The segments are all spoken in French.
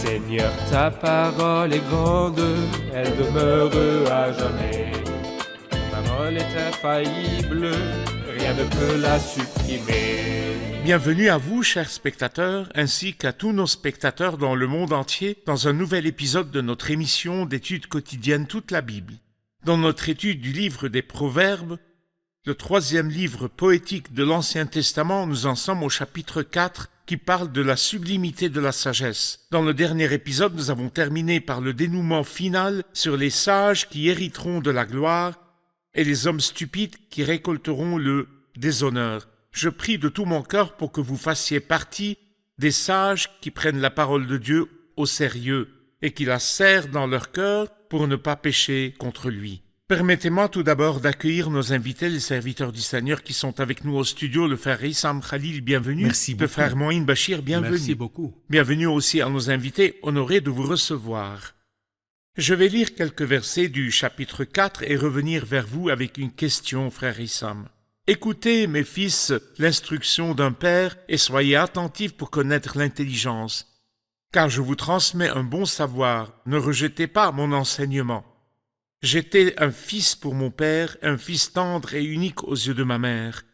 Seigneur, ta parole est grande, elle demeure à jamais. Ta parole est infaillible, rien ne peut la supprimer. Bienvenue à vous, chers spectateurs, ainsi qu'à tous nos spectateurs dans le monde entier, dans un nouvel épisode de notre émission d'études quotidiennes Toute la Bible. Dans notre étude du livre des Proverbes, le troisième livre poétique de l'Ancien Testament, nous en sommes au chapitre 4 qui parle de la sublimité de la sagesse. Dans le dernier épisode, nous avons terminé par le dénouement final sur les sages qui hériteront de la gloire et les hommes stupides qui récolteront le déshonneur. Je prie de tout mon cœur pour que vous fassiez partie des sages qui prennent la parole de Dieu au sérieux et qui la serrent dans leur cœur pour ne pas pécher contre lui. Permettez-moi tout d'abord d'accueillir nos invités, les serviteurs du Seigneur qui sont avec nous au studio, le frère Issam Khalil, bienvenue. Merci beaucoup. Le frère Moïn Bachir, bienvenue. Merci beaucoup. Bienvenue aussi à nos invités, honorés de vous recevoir. Je vais lire quelques versets du chapitre 4 et revenir vers vous avec une question, frère Issam. Écoutez, mes fils, l'instruction d'un père et soyez attentifs pour connaître l'intelligence. Car je vous transmets un bon savoir, ne rejetez pas mon enseignement. J'étais un fils pour mon père, un fils tendre et unique aux yeux de ma mère.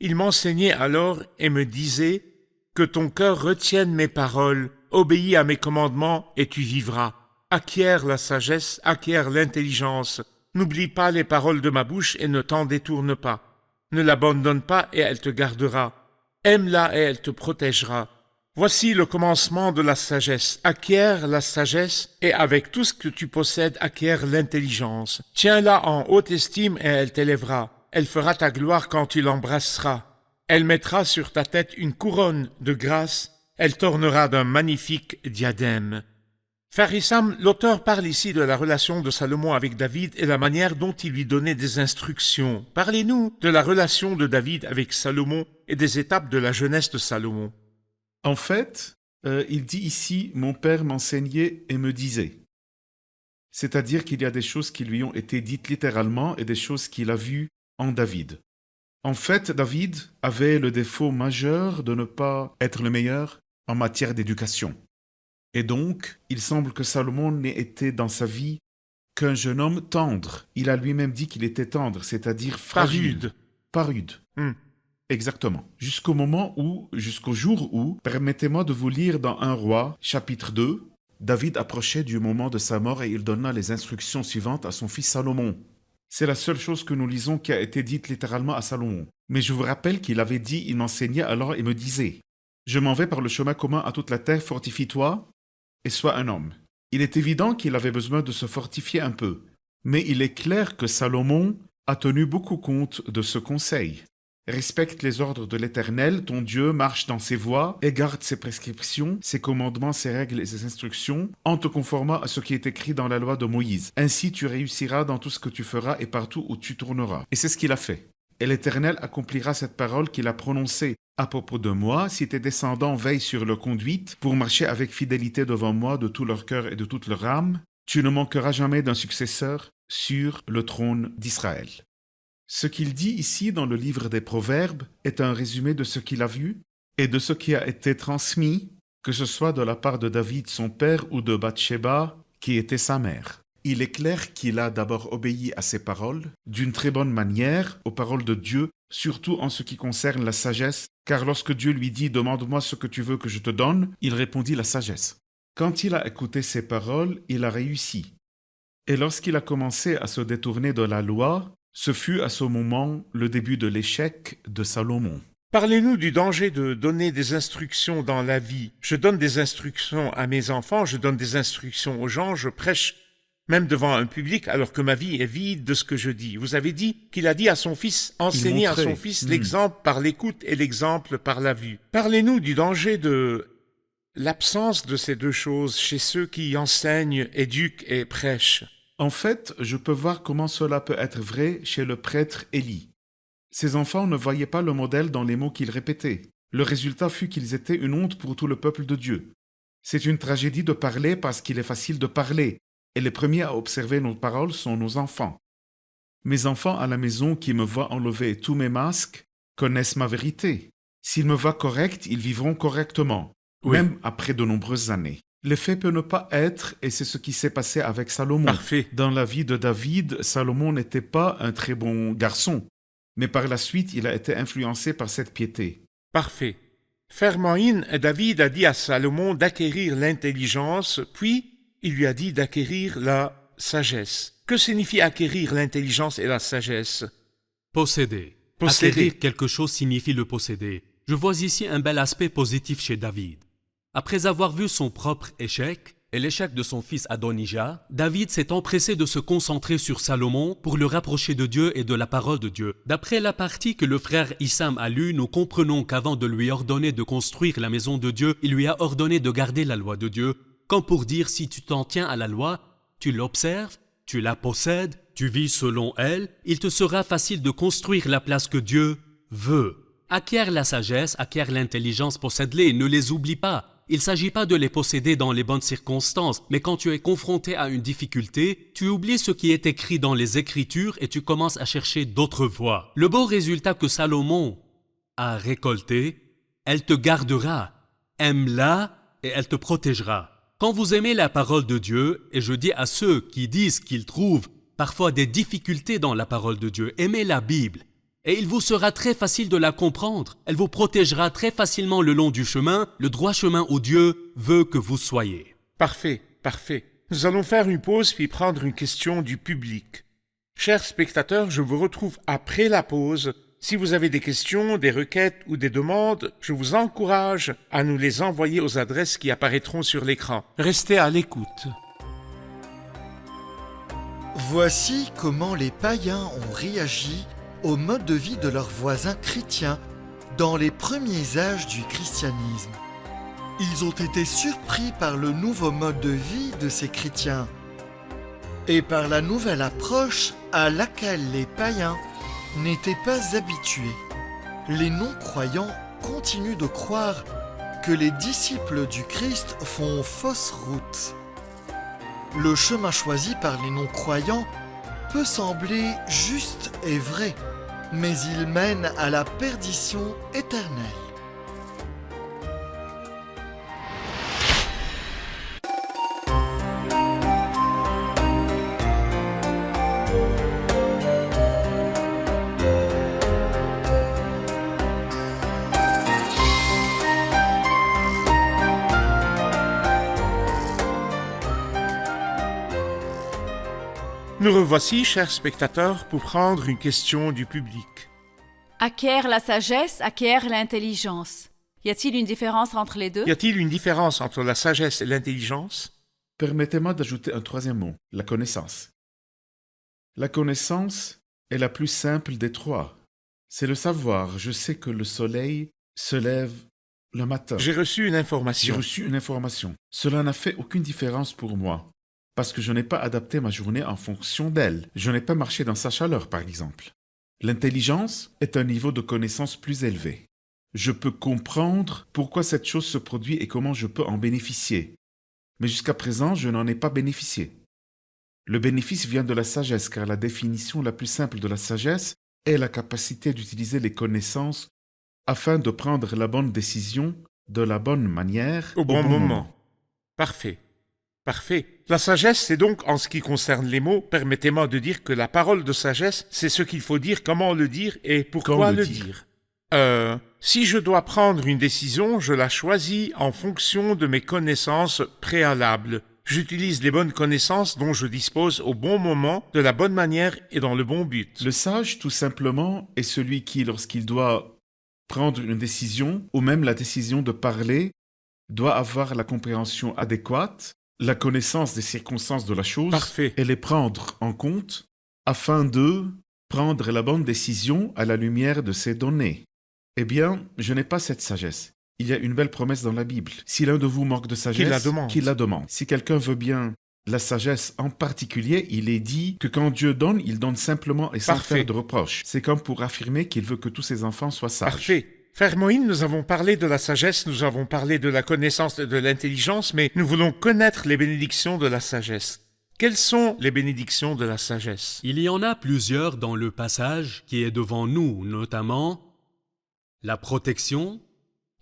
Il m'enseignait alors et me disait « Que ton cœur retienne mes paroles, obéis à mes commandements et tu vivras. Acquiers la sagesse, acquiers l'intelligence. N'oublie pas les paroles de ma bouche et ne t'en détourne pas. Ne l'abandonne pas et elle te gardera. Aime-la et elle te protégera. Voici le commencement de la sagesse. Acquiers la sagesse et avec tout ce que tu possèdes, acquiers l'intelligence. Tiens-la en haute estime et elle t'élèvera. Elle fera ta gloire quand tu l'embrasseras. Elle mettra sur ta tête une couronne de grâce. Elle t'ornera d'un magnifique diadème. Frère Issam, l'auteur parle ici de la relation de Salomon avec David et la manière dont il lui donnait des instructions. Parlez-nous de la relation de David avec Salomon et des étapes de la jeunesse de Salomon. En fait, il dit ici « Mon père m'enseignait et me disait ». C'est-à-dire qu'il y a des choses qui lui ont été dites littéralement et des choses qu'il a vues en David. En fait, David avait le défaut majeur de ne pas être le meilleur en matière d'éducation. Et donc, il semble que Salomon n'ait été dans sa vie qu'un jeune homme tendre. Il a lui-même dit qu'il était tendre, c'est-à-dire fragile. Pas rude. Exactement. Jusqu'au jour où, permettez-moi de vous lire dans 1 Roi, chapitre 2, David approchait du moment de sa mort et il donna les instructions suivantes à son fils Salomon. C'est la seule chose que nous lisons qui a été dite littéralement à Salomon. Mais je vous rappelle qu'il avait dit, il m'enseignait alors et me disait « Je m'en vais par le chemin commun à toute la terre, fortifie-toi et sois un homme. » Il est évident qu'il avait besoin de se fortifier un peu. Mais il est clair que Salomon a tenu beaucoup compte de ce conseil. Respecte les ordres de l'Éternel, ton Dieu, marche dans ses voies et garde ses prescriptions, ses commandements, ses règles et ses instructions, en te conformant à ce qui est écrit dans la loi de Moïse. Ainsi tu réussiras dans tout ce que tu feras et partout où tu tourneras. Et c'est ce qu'il a fait. Et l'Éternel accomplira cette parole qu'il a prononcée à propos de moi, si tes descendants veillent sur leur conduite, pour marcher avec fidélité devant moi de tout leur cœur et de toute leur âme, tu ne manqueras jamais d'un successeur sur le trône d'Israël. Ce qu'il dit ici dans le livre des Proverbes est un résumé de ce qu'il a vu et de ce qui a été transmis, que ce soit de la part de David son père ou de Bathsheba qui était sa mère. Il est clair qu'il a d'abord obéi à ses paroles, d'une très bonne manière, aux paroles de Dieu, surtout en ce qui concerne la sagesse, car lorsque Dieu lui dit « Demande-moi ce que tu veux que je te donne », il répondit la sagesse. Quand il a écouté ces paroles, il a réussi. Et lorsqu'il a commencé à se détourner de la loi, ce fut à ce moment le début de l'échec de Salomon. Parlez-nous du danger de donner des instructions dans la vie. Je donne des instructions à mes enfants, je donne des instructions aux gens, je prêche même devant un public alors que ma vie est vide de ce que je dis. Vous avez dit qu'il a dit à son fils, enseigner à son fils l'exemple par l'écoute et l'exemple par la vue. Parlez-nous du danger de l'absence de ces deux choses chez ceux qui enseignent, éduquent et prêchent. En fait, je peux voir comment cela peut être vrai chez le prêtre Élie. Ses enfants ne voyaient pas le modèle dans les mots qu'il répétait. Le résultat fut qu'ils étaient une honte pour tout le peuple de Dieu. C'est une tragédie de parler parce qu'il est facile de parler, et les premiers à observer nos paroles sont nos enfants. Mes enfants à la maison qui me voient enlever tous mes masques connaissent ma vérité. S'ils me voient correct, ils vivront correctement, même après de nombreuses années. L'effet peut ne pas être, et c'est ce qui s'est passé avec Salomon. Parfait. Dans la vie de David, Salomon n'était pas un très bon garçon, mais par la suite, il a été influencé par cette piété. Parfait. Frère Moïse, David a dit à Salomon d'acquérir l'intelligence, puis il lui a dit d'acquérir la sagesse. Que signifie acquérir l'intelligence et la sagesse? Posséder. Posséder. Acquérir quelque chose signifie le posséder. Je vois ici un bel aspect positif chez David. Après avoir vu son propre échec et l'échec de son fils Adonijah, David s'est empressé de se concentrer sur Salomon pour le rapprocher de Dieu et de la parole de Dieu. D'après la partie que le frère Issam a lue, nous comprenons qu'avant de lui ordonner de construire la maison de Dieu, il lui a ordonné de garder la loi de Dieu, comme pour dire si tu t'en tiens à la loi, tu l'observes, tu la possèdes, tu vis selon elle, il te sera facile de construire la place que Dieu veut. Acquiert la sagesse, acquiert l'intelligence, possède-les, ne les oublie pas. Il ne s'agit pas de les posséder dans les bonnes circonstances, mais quand tu es confronté à une difficulté, tu oublies ce qui est écrit dans les Écritures et tu commences à chercher d'autres voies. Le beau résultat que Salomon a récolté, elle te gardera, aime-la et elle te protégera. Quand vous aimez la parole de Dieu, et je dis à ceux qui disent qu'ils trouvent parfois des difficultés dans la parole de Dieu, aimez la Bible. Et il vous sera très facile de la comprendre. Elle vous protégera très facilement le long du chemin, le droit chemin où Dieu veut que vous soyez. Parfait, parfait. Nous allons faire une pause puis prendre une question du public. Chers spectateurs, je vous retrouve après la pause. Si vous avez des questions, des requêtes ou des demandes, je vous encourage à nous les envoyer aux adresses qui apparaîtront sur l'écran. Restez à l'écoute. Voici comment les païens ont réagi au mode de vie de leurs voisins chrétiens dans les premiers âges du christianisme. Ils ont été surpris par le nouveau mode de vie de ces chrétiens et par la nouvelle approche à laquelle les païens n'étaient pas habitués. Les non-croyants continuent de croire que les disciples du Christ font fausse route. Le chemin choisi par les non-croyants peut sembler juste et vrai, mais il mène à la perdition éternelle. Nous revoici, chers spectateurs, pour prendre une question du public. Acquiert la sagesse, acquiert l'intelligence. Y a-t-il une différence entre les deux? Y a-t-il une différence entre la sagesse et l'intelligence? Permettez-moi d'ajouter un troisième mot, la connaissance. La connaissance est la plus simple des trois. C'est le savoir. Je sais que le soleil se lève le matin. J'ai reçu une J'ai information. reçu une information. Cela n'a fait aucune différence pour moi, parce que je n'ai pas adapté ma journée en fonction d'elle. Je n'ai pas marché dans sa chaleur, par exemple. L'intelligence est un niveau de connaissance plus élevé. Je peux comprendre pourquoi cette chose se produit et comment je peux en bénéficier. Mais jusqu'à présent, je n'en ai pas bénéficié. Le bénéfice vient de la sagesse, car la définition la plus simple de la sagesse est la capacité d'utiliser les connaissances afin de prendre la bonne décision de la bonne manière Au bon moment. Parfait. Parfait. La sagesse, c'est donc, en ce qui concerne les mots, permettez-moi de dire que la parole de sagesse, c'est ce qu'il faut dire, comment le dire et pourquoi Quand le le dire. Si je dois prendre une décision, je la choisis en fonction de mes connaissances préalables. J'utilise les bonnes connaissances dont je dispose au bon moment, de la bonne manière et dans le bon but. Le sage, tout simplement, est celui qui, lorsqu'il doit prendre une décision, ou même la décision de parler, doit avoir la compréhension adéquate, la connaissance des circonstances de la chose, Parfait. et les prendre en compte afin de prendre la bonne décision à la lumière de ces données. Eh bien, je n'ai pas cette sagesse. Il y a une belle promesse dans la Bible. Si l'un de vous manque de sagesse, Qu'il la demande. Si quelqu'un veut bien la sagesse en particulier, il est dit que quand Dieu donne, il donne simplement et sans Parfait. faire de reproche. C'est comme pour affirmer qu'il veut que tous ses enfants soient sages. Parfait. Frère Moïse, nous avons parlé de la sagesse, nous avons parlé de la connaissance et de l'intelligence, mais nous voulons connaître les bénédictions de la sagesse. Quelles sont les bénédictions de la sagesse? Il y en a plusieurs dans le passage qui est devant nous, notamment la protection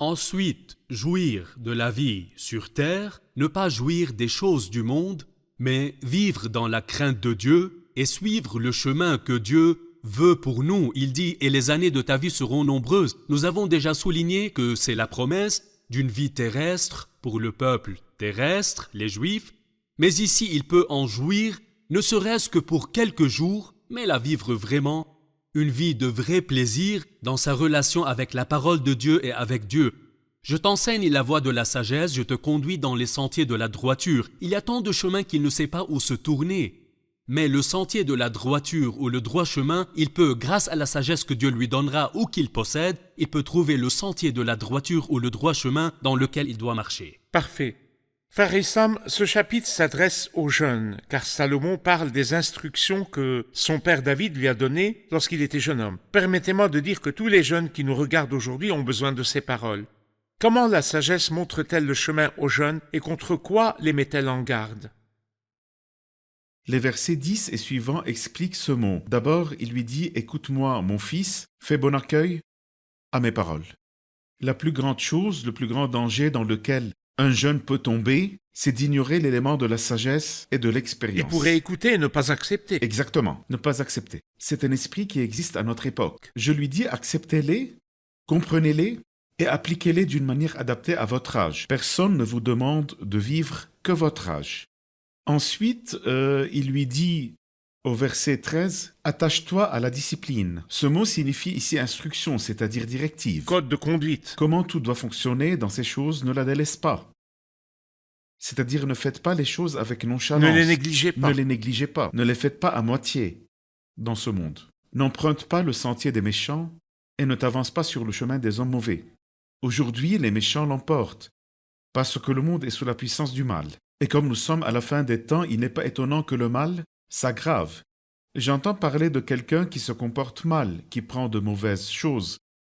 Ensuite, jouir de la vie sur terre, ne pas jouir des choses du monde, mais vivre dans la crainte de Dieu et suivre le chemin que Dieu veut pour nous. Il dit « Et les années de ta vie seront nombreuses ». Nous avons déjà souligné que c'est la promesse d'une vie terrestre pour le peuple terrestre, les Juifs, mais ici il peut en jouir, ne serait-ce que pour quelques jours, mais la vivre vraiment, une vie de vrai plaisir dans sa relation avec la parole de Dieu et avec Dieu. Je t'enseigne la voie de la sagesse, je te conduis dans les sentiers de la droiture. Il y a tant de chemins qu'il ne sait pas où se tourner. Mais le sentier de la droiture ou le droit chemin, il peut, grâce à la sagesse que Dieu lui donnera ou qu'il possède, il peut trouver le sentier de la droiture ou le droit chemin dans lequel il doit marcher. Parfait. Frère Issam, ce chapitre s'adresse aux jeunes, car Salomon parle des instructions que son père David lui a données lorsqu'il était jeune homme. Permettez-moi de dire que tous les jeunes qui nous regardent aujourd'hui ont besoin de ces paroles. Comment la sagesse montre-t-elle le chemin aux jeunes et contre quoi les met-elle en garde? Les versets 10 et suivants expliquent ce mot. D'abord, il lui dit « Écoute-moi, mon fils, fais bon accueil à mes paroles ». La plus grande chose, le plus grand danger dans lequel un jeune peut tomber, c'est d'ignorer l'élément de la sagesse et de l'expérience. Il pourrait écouter et ne pas accepter. Exactement, ne pas accepter. C'est un esprit qui existe à notre époque. Je lui dis acceptez-les, comprenez-les et appliquez-les d'une manière adaptée à votre âge. Personne ne vous demande de vivre que votre âge. Ensuite, il lui dit au verset 13, « Attache-toi à la discipline ». Ce mot signifie ici instruction, c'est-à-dire directive. Code de conduite. Comment tout doit fonctionner dans ces choses, ne la délaisse pas. C'est-à-dire ne faites pas les choses avec nonchalance. Ne les négligez pas. Ne les négligez pas. Ne les faites pas à moitié dans ce monde. N'emprunte pas le sentier des méchants et ne t'avance pas sur le chemin des hommes mauvais. Aujourd'hui, les méchants l'emportent parce que le monde est sous la puissance du mal. Et comme nous sommes à la fin des temps, il n'est pas étonnant que le mal s'aggrave. J'entends parler de quelqu'un qui se comporte mal, qui prend de mauvaises choses,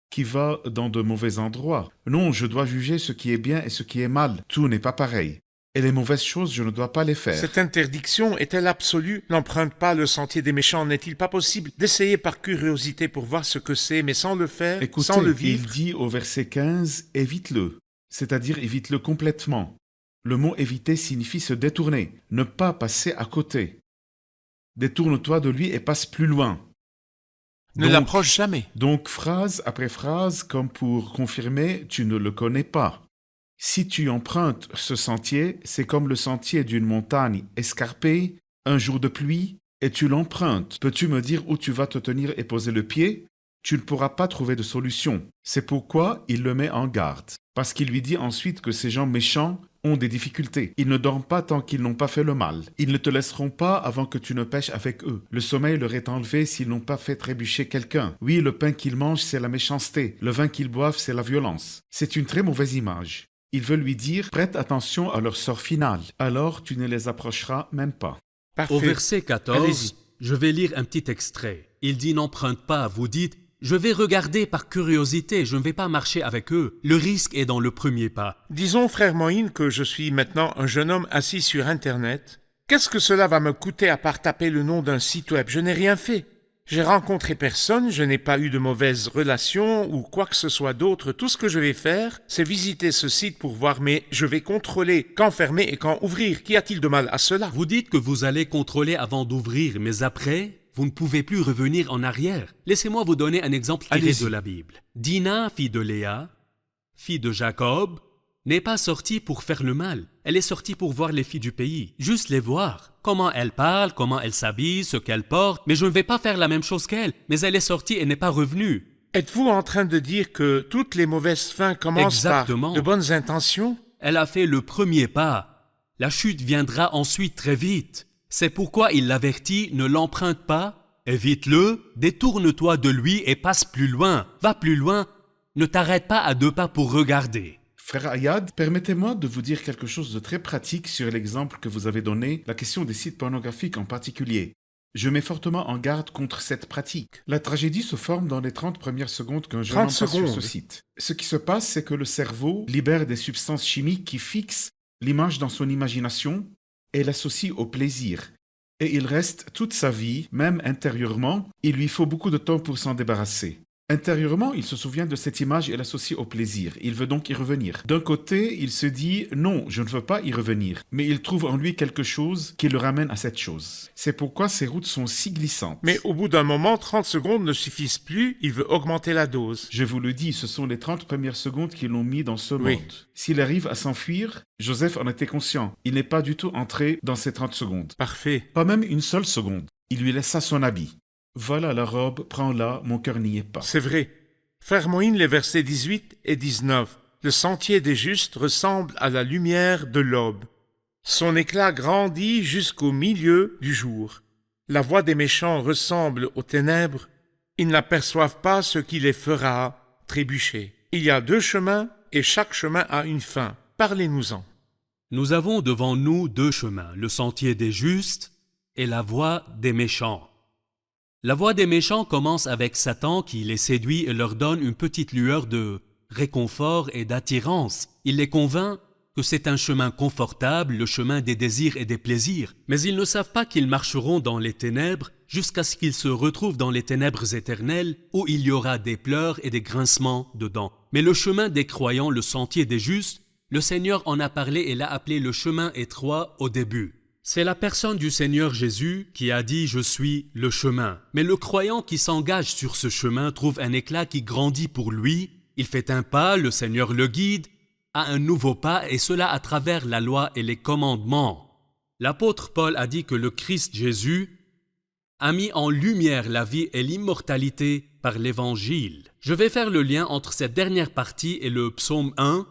qui va dans de mauvais endroits. Non, je dois juger ce qui est bien et ce qui est mal. Tout n'est pas pareil. Et les mauvaises choses, je ne dois pas les faire. Cette interdiction est-elle absolue? N'emprunte pas le sentier des méchants. N'est-il pas possible d'essayer par curiosité pour voir ce que c'est, mais sans le faire, Écoutez, sans le vivre? il dit au verset 15, « Évite-le », c'est-à-dire évite-le complètement. Le mot « éviter » signifie se détourner, ne pas passer à côté. Détourne-toi de lui et passe plus loin. Ne l'approche jamais. Donc, phrase après phrase, comme pour confirmer, tu ne le connais pas. Si tu empruntes ce sentier, c'est comme le sentier d'une montagne escarpée, un jour de pluie, et tu l'empruntes. Peux-tu me dire où tu vas te tenir et poser le pied? Tu ne pourras pas trouver de solution. C'est pourquoi il le met en garde. Parce qu'il lui dit ensuite que ces gens méchants ont des difficultés. Ils ne dorment pas tant qu'ils n'ont pas fait le mal. Ils ne te laisseront pas avant que tu ne pêches avec eux. Le sommeil leur est enlevé s'ils n'ont pas fait trébucher quelqu'un. Oui, le pain qu'ils mangent, c'est la méchanceté. Le vin qu'ils boivent, c'est la violence. C'est une très mauvaise image. Il veut lui dire, prête attention à leur sort final. Alors tu ne les approcheras même pas. Parfait. Au verset 14, Allez-y. je vais lire un petit extrait. Il dit « N'emprunte pas », vous dites « Je vais regarder par curiosité, je ne vais pas marcher avec eux. Le risque est dans le premier pas. » Disons, frère Moïne, que je suis maintenant un jeune homme assis sur Internet. Qu'est-ce que cela va me coûter à part taper le nom d'un site web? Je n'ai rien fait. J'ai rencontré personne, je n'ai pas eu de mauvaises relations ou quoi que ce soit d'autre. Tout ce que je vais faire, c'est visiter ce site pour voir, mais je vais contrôler quand fermer et quand ouvrir. Qu'y a-t-il de mal à cela? Vous dites que vous allez contrôler avant d'ouvrir, mais après, vous ne pouvez plus revenir en arrière. Laissez-moi vous donner un exemple tiré Allez-y. de la Bible. Dina, fille de Léa, fille de Jacob, n'est pas sortie pour faire le mal. Elle est sortie pour voir les filles du pays, juste les voir. Comment elles parlent, comment elles s'habillent, ce qu'elles portent. Mais je ne vais pas faire la même chose qu'elle. Mais elle est sortie et n'est pas revenue. Êtes-vous en train de dire que toutes les mauvaises fins commencent Exactement. par de bonnes intentions? Elle a fait le premier pas. La chute viendra ensuite très vite. C'est pourquoi il l'avertit, ne l'emprunte pas, évite-le, détourne-toi de lui et passe plus loin. Va plus loin, ne t'arrête pas à 2 pas pour regarder. Frère Ayad, permettez-moi de vous dire quelque chose de très pratique sur l'exemple que vous avez donné, la question des sites pornographiques en particulier. Je mets fortement en garde contre cette pratique. La tragédie se forme dans les 30 premières secondes qu'un jeune homme passe sur ce site. Ce qui se passe, c'est que le cerveau libère des substances chimiques qui fixent l'image dans son imagination et l'associe au plaisir. Et il reste toute sa vie, même intérieurement, il lui faut beaucoup de temps pour s'en débarrasser. Intérieurement, il se souvient de cette image et l'associe au plaisir. Il veut donc y revenir. D'un côté, il se dit « Non, je ne veux pas y revenir », mais il trouve en lui quelque chose qui le ramène à cette chose. C'est pourquoi ces routes sont si glissantes. Mais au bout d'un moment, 30 secondes ne suffisent plus, il veut augmenter la dose. Je vous le dis, ce sont les 30 premières secondes qui l'ont mis dans ce Oui. monde. S'il arrive à s'enfuir, Joseph en était conscient. Il n'est pas du tout entré dans ces 30 secondes. Parfait. Pas même une seule seconde. Il lui laissa son habit. Voilà la robe, prends-la, mon cœur n'y est pas. C'est vrai. Frère Moïne, les versets 18 et 19. Le sentier des justes ressemble à la lumière de l'aube. Son éclat grandit jusqu'au milieu du jour. La voix des méchants ressemble aux ténèbres. Ils n'aperçoivent pas ce qui les fera trébucher. Il y a 2 chemins et chaque chemin a une fin. Parlez-nous-en. Nous avons devant nous 2 chemins, le sentier des justes et la voie des méchants. La voie des méchants commence avec Satan qui les séduit et leur donne une petite lueur de réconfort et d'attirance. Il les convainc que c'est un chemin confortable, le chemin des désirs et des plaisirs. Mais ils ne savent pas qu'ils marcheront dans les ténèbres jusqu'à ce qu'ils se retrouvent dans les ténèbres éternelles où il y aura des pleurs et des grincements de dents. Mais le chemin des croyants, le sentier des justes, le Seigneur en a parlé et l'a appelé le chemin étroit au début. C'est la personne du Seigneur Jésus qui a dit « Je suis le chemin ». Mais le croyant qui s'engage sur ce chemin trouve un éclat qui grandit pour lui. Il fait un pas, le Seigneur le guide à un nouveau pas et cela à travers la loi et les commandements. L'apôtre Paul a dit que le Christ Jésus a mis en lumière la vie et l'immortalité par l'Évangile. Je vais faire le lien entre cette dernière partie et le psaume 1.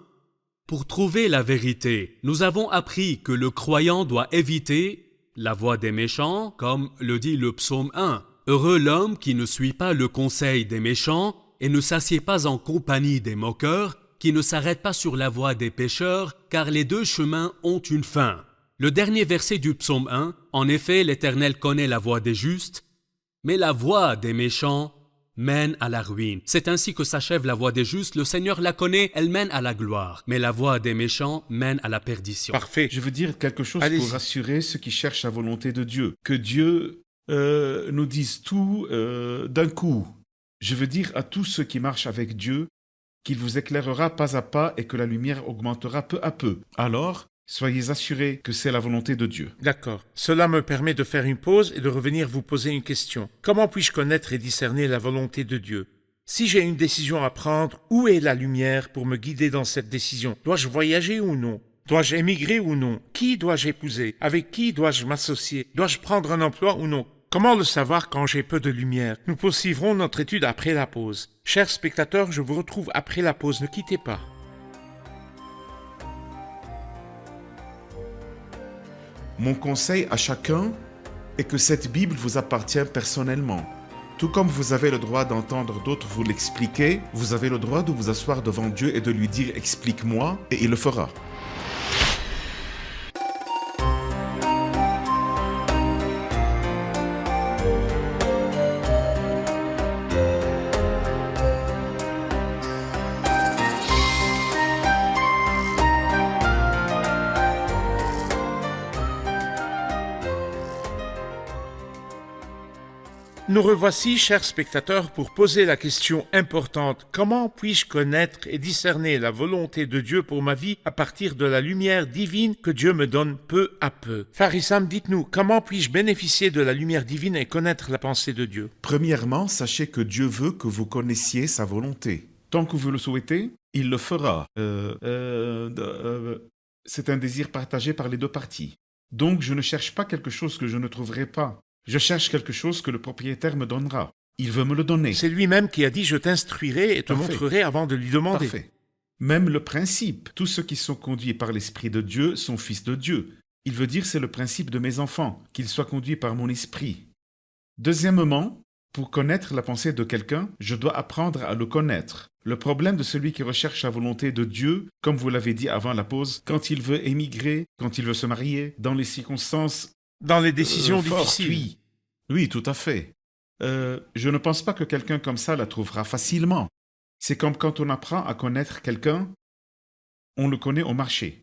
Pour trouver la vérité, nous avons appris que le croyant doit éviter la voie des méchants, comme le dit le psaume 1. Heureux l'homme qui ne suit pas le conseil des méchants et ne s'assied pas en compagnie des moqueurs, qui ne s'arrête pas sur la voie des pécheurs, car les 2 chemins ont une fin. Le dernier verset du psaume 1, en effet, l'Éternel connaît la voie des justes, mais la voie des méchants mène à la ruine. C'est ainsi que s'achève la voie des justes. Le Seigneur la connaît, elle mène à la gloire. Mais la voie des méchants mène à la perdition. Parfait. Je veux dire quelque chose Allez-y. pour rassurer ceux qui cherchent la volonté de Dieu. Que Dieu nous dise tout d'un coup. Je veux dire à tous ceux qui marchent avec Dieu qu'il vous éclairera pas à pas et que la lumière augmentera peu à peu. Alors, soyez assurés que c'est la volonté de Dieu. D'accord. Cela me permet de faire une pause et de revenir vous poser une question. Comment puis-je connaître et discerner la volonté de Dieu? Si j'ai une décision à prendre, où est la lumière pour me guider dans cette décision? Dois-je voyager ou non? Dois-je émigrer ou non? Qui dois-je épouser? Avec qui dois-je m'associer? Dois-je prendre un emploi ou non? Comment le savoir quand j'ai peu de lumière? Nous poursuivrons notre étude après la pause. Chers spectateurs, je vous retrouve après la pause. Ne quittez pas. Mon conseil à chacun est que cette Bible vous appartient personnellement. Tout comme vous avez le droit d'entendre d'autres vous l'expliquer, vous avez le droit de vous asseoir devant Dieu et de lui dire « Explique-moi » et il le fera. Nous revoici, chers spectateurs, pour poser la question importante. Comment puis-je connaître et discerner la volonté de Dieu pour ma vie à partir de la lumière divine que Dieu me donne peu à peu? Farissam, dites-nous, comment puis-je bénéficier de la lumière divine et connaître la pensée de Dieu? Premièrement, sachez que Dieu veut que vous connaissiez sa volonté. Tant que vous le souhaitez, il le fera. C'est un désir partagé par les 2 parties. Donc, je ne cherche pas quelque chose que je ne trouverai pas. Je cherche quelque chose que le propriétaire me donnera. Il veut me le donner. C'est lui-même qui a dit « Je t'instruirai et te Parfait. montrerai avant de lui demander ». Parfait. Même le principe, tous ceux qui sont conduits par l'Esprit de Dieu sont fils de Dieu. Il veut dire c'est le principe de mes enfants, qu'ils soient conduits par mon esprit. Deuxièmement, pour connaître la pensée de quelqu'un, je dois apprendre à le connaître. Le problème de celui qui recherche la volonté de Dieu, comme vous l'avez dit avant la pause, quand il veut émigrer, quand il veut se marier, dans les circonstances Dans les décisions fortes, difficiles. oui, tout à fait. Je ne pense pas que quelqu'un comme ça la trouvera facilement. C'est comme quand on apprend à connaître quelqu'un, on le connaît au marché.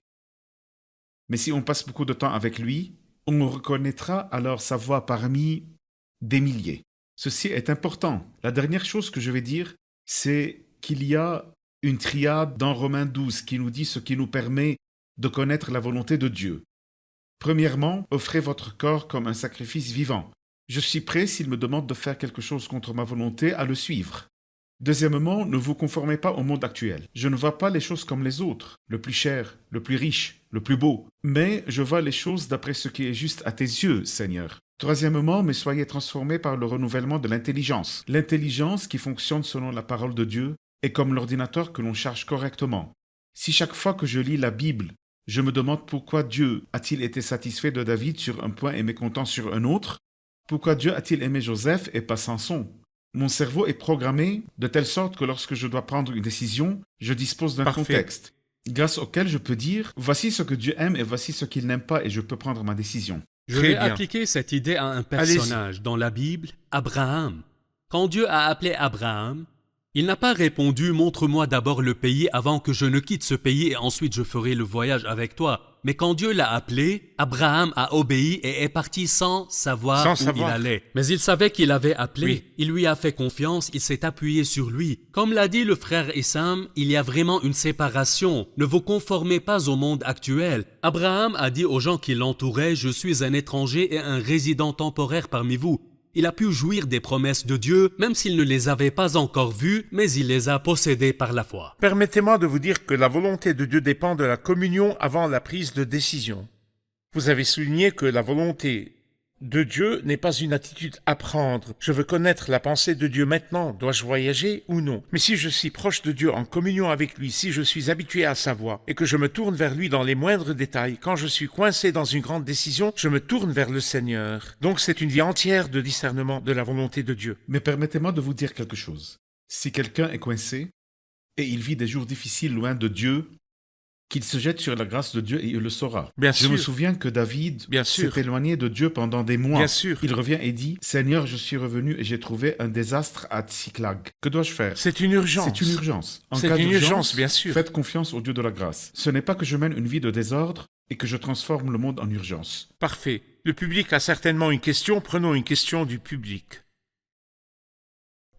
Mais si on passe beaucoup de temps avec lui, on reconnaîtra alors sa voix parmi des milliers. Ceci est important. La dernière chose que je vais dire, c'est qu'il y a une triade dans Romains 12 qui nous dit ce qui nous permet de connaître la volonté de Dieu. Premièrement, offrez votre corps comme un sacrifice vivant. Je suis prêt, s'il me demande de faire quelque chose contre ma volonté, à le suivre. Deuxièmement, ne vous conformez pas au monde actuel. Je ne vois pas les choses comme les autres, le plus cher, le plus riche, le plus beau, mais je vois les choses d'après ce qui est juste à tes yeux, Seigneur. Troisièmement, mais soyez transformés par le renouvellement de l'intelligence. L'intelligence qui fonctionne selon la parole de Dieu est comme l'ordinateur que l'on charge correctement. Si chaque fois que je lis la Bible, je me demande pourquoi Dieu a-t-il été satisfait de David sur un point et mécontent sur un autre, pourquoi Dieu a-t-il aimé Joseph et pas Samson? Mon cerveau est programmé de telle sorte que lorsque je dois prendre une décision, je dispose d'un Parfait. contexte, grâce auquel je peux dire « voici ce que Dieu aime et voici ce qu'il n'aime pas » et je peux prendre ma décision. Je Très vais bien. appliquer cette idée à un personnage dans la Bible, Abraham. Quand Dieu a appelé Abraham, il n'a pas répondu « Montre-moi d'abord le pays avant que je ne quitte ce pays et ensuite je ferai le voyage avec toi ». Mais quand Dieu l'a appelé, Abraham a obéi et est parti sans savoir Sans où savoir. il allait. Mais il savait qu'il avait appelé, Oui. il lui a fait confiance, il s'est appuyé sur lui. Comme l'a dit le frère Issam, il y a vraiment une séparation. Ne vous conformez pas au monde actuel. Abraham a dit aux gens qui l'entouraient « Je suis un étranger et un résident temporaire parmi vous ». Il a pu jouir des promesses de Dieu, même s'il ne les avait pas encore vues, mais il les a possédées par la foi. Permettez-moi de vous dire que la volonté de Dieu dépend de la communion avant la prise de décision. Vous avez souligné que la volonté de Dieu n'est pas une attitude à prendre. Je veux connaître la pensée de Dieu maintenant. Dois-je voyager ou non? Mais si je suis proche de Dieu en communion avec lui, si je suis habitué à sa voix et que je me tourne vers lui dans les moindres détails, quand je suis coincé dans une grande décision, je me tourne vers le Seigneur. Donc c'est une vie entière de discernement de la volonté de Dieu. Mais permettez-moi de vous dire quelque chose. Si quelqu'un est coincé et il vit des jours difficiles loin de Dieu, qu'il se jette sur la grâce de Dieu et il le saura. Bien Je sûr. me souviens que David Bien sûr. s'est éloigné de Dieu pendant des mois. Bien sûr. Il revient et dit « Seigneur, je suis revenu et j'ai trouvé un désastre à Tsiklag. Que dois-je faire ?» C'est une urgence. C'est une urgence. En C'est cas une d'urgence, urgence, bien sûr. Faites confiance au Dieu de la grâce. Ce n'est pas que je mène une vie de désordre et que je transforme le monde en urgence. Parfait. Le public a certainement une question. Prenons une question du public.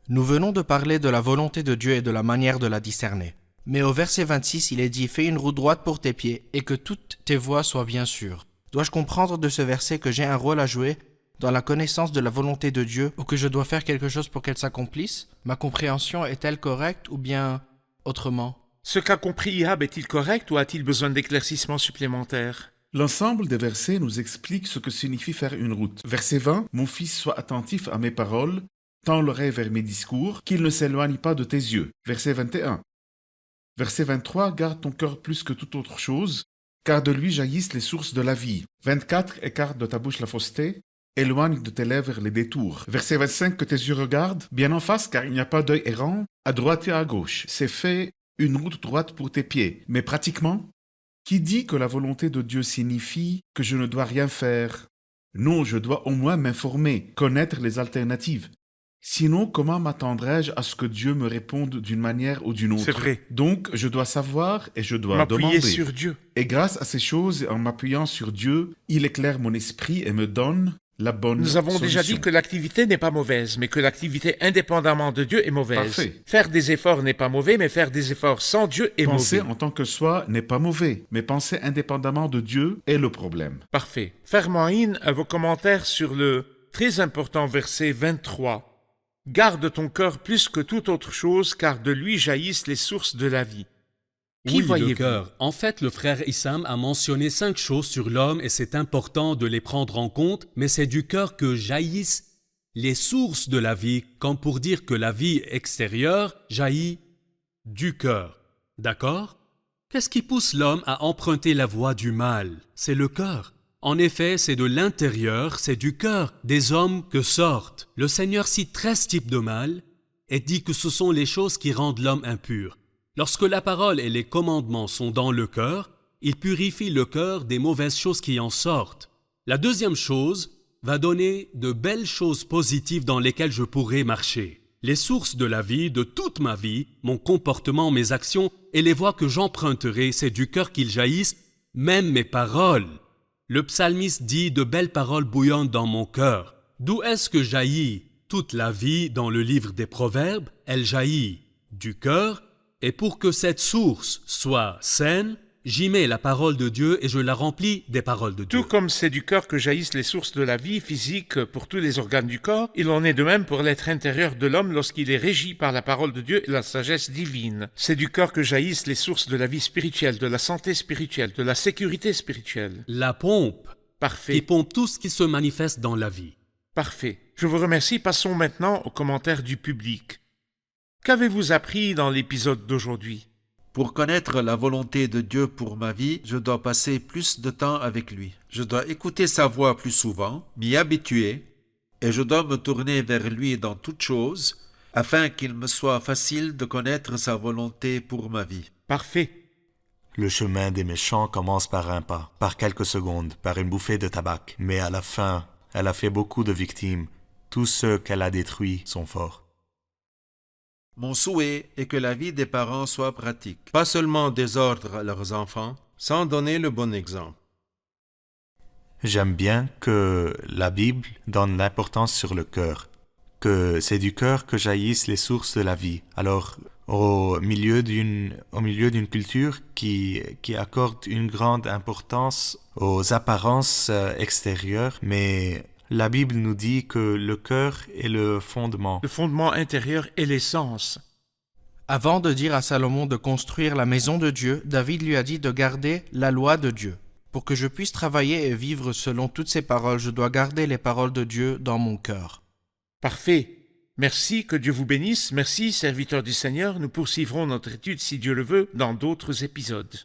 Nous venons de parler de la volonté de Dieu et de la manière de la discerner. Mais au verset 26, il est dit « Fais une route droite pour tes pieds et que toutes tes voies soient bien sûres ». Dois-je comprendre de ce verset que j'ai un rôle à jouer dans la connaissance de la volonté de Dieu ou que je dois faire quelque chose pour qu'elle s'accomplisse? Ma compréhension est-elle correcte ou bien autrement? Ce qu'a compris Ihab est-il correct ou a-t-il besoin d'éclaircissements supplémentaires? L'ensemble des versets nous explique ce que signifie faire une route. Verset 20 « Mon fils, sois attentif à mes paroles, tends l'oreille vers mes discours, qu'il ne s'éloigne pas de tes yeux. » Verset 21 Verset 23, garde ton cœur plus que toute autre chose, car de lui jaillissent les sources de la vie. 24, écarte de ta bouche la fausseté, éloigne de tes lèvres les détours. Verset 25, que tes yeux regardent, bien en face, car il n'y a pas d'œil errant, à droite et à gauche. C'est fait une route droite pour tes pieds. Mais pratiquement, qui dit que la volonté de Dieu signifie que je ne dois rien faire? Non, je dois au moins m'informer, connaître les alternatives. Sinon, comment m'attendrais-je à ce que Dieu me réponde d'une manière ou d'une autre? C'est vrai. Donc, je dois savoir et je dois M'appuyer demander. sur Dieu. Et grâce à ces choses, et en m'appuyant sur Dieu, il éclaire mon esprit et me donne la bonne Nous avons déjà solution. dit que l'activité n'est pas mauvaise, mais que l'activité indépendamment de Dieu est mauvaise. Parfait. Faire des efforts n'est pas mauvais, mais faire des efforts sans Dieu est Penser mauvais. en tant que soi n'est pas mauvais, mais penser indépendamment de Dieu est le problème. Parfait. Fermaïn a vos commentaires sur le très important verset 23. Garde ton cœur plus que toute autre chose, car de lui jaillissent les sources de la vie. Qui Oui, le voyez-vous? cœur. En fait, le frère Issam a mentionné 5 choses sur l'homme et c'est important de les prendre en compte, mais c'est du cœur que jaillissent les sources de la vie, comme pour dire que la vie extérieure jaillit du cœur. D'accord? Qu'est-ce qui pousse l'homme à emprunter la voie du mal? C'est le cœur. En effet, c'est de l'intérieur, c'est du cœur des hommes que sortent. Le Seigneur cite 13 types de mal et dit que ce sont les choses qui rendent l'homme impur. Lorsque la parole et les commandements sont dans le cœur, ils purifient le cœur des mauvaises choses qui en sortent. La deuxième chose va donner de belles choses positives dans lesquelles je pourrai marcher. Les sources de la vie, de toute ma vie, mon comportement, mes actions et les voies que j'emprunterai, c'est du cœur qu'ils jaillissent, même mes paroles. Le psalmiste dit « De belles paroles bouillonnent dans mon cœur ». D'où est-ce que jaillit toute la vie dans le livre des Proverbes? Elle jaillit du cœur, et pour que cette source soit saine, j'y mets la parole de Dieu et je la remplis des paroles de Dieu. Tout comme c'est du cœur que jaillissent les sources de la vie physique pour tous les organes du corps, il en est de même pour l'être intérieur de l'homme lorsqu'il est régi par la parole de Dieu et la sagesse divine. C'est du cœur que jaillissent les sources de la vie spirituelle, de la santé spirituelle, de la sécurité spirituelle. La pompe qui Parfait, pompe tout ce qui se manifeste dans la vie. parfait. Je vous remercie. Passons maintenant aux commentaires du public. Qu'avez-vous appris dans l'épisode d'aujourd'hui? Pour connaître la volonté de Dieu pour ma vie, je dois passer plus de temps avec lui. Je dois écouter sa voix plus souvent, m'y habituer, et je dois me tourner vers lui dans toutes choses, afin qu'il me soit facile de connaître sa volonté pour ma vie. Parfait. Le chemin des méchants commence par un pas, par quelques secondes, par une bouffée de tabac. Mais à la fin, elle a fait beaucoup de victimes. Tous ceux qu'elle a détruits sont forts. Mon souhait est que la vie des parents soit pratique, pas seulement désordre à leurs enfants, sans donner le bon exemple. J'aime bien que la Bible donne l'importance sur le cœur, que c'est du cœur que jaillissent les sources de la vie. Alors, au milieu d'une culture qui accorde une grande importance aux apparences extérieures, mais la Bible nous dit que le cœur est le fondement. Le fondement intérieur est l'essence. Avant de dire à Salomon de construire la maison de Dieu, David lui a dit de garder la loi de Dieu. Pour que je puisse travailler et vivre selon toutes ces paroles, je dois garder les paroles de Dieu dans mon cœur. Parfait. Merci, que Dieu vous bénisse. Merci, serviteurs du Seigneur. Nous poursuivrons notre étude, si Dieu le veut, dans d'autres épisodes.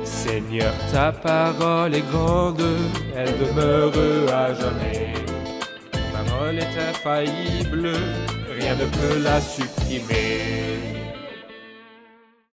Seigneur, ta parole est grande, elle demeure à jamais. Ta parole est infaillible, rien ne peut la supprimer.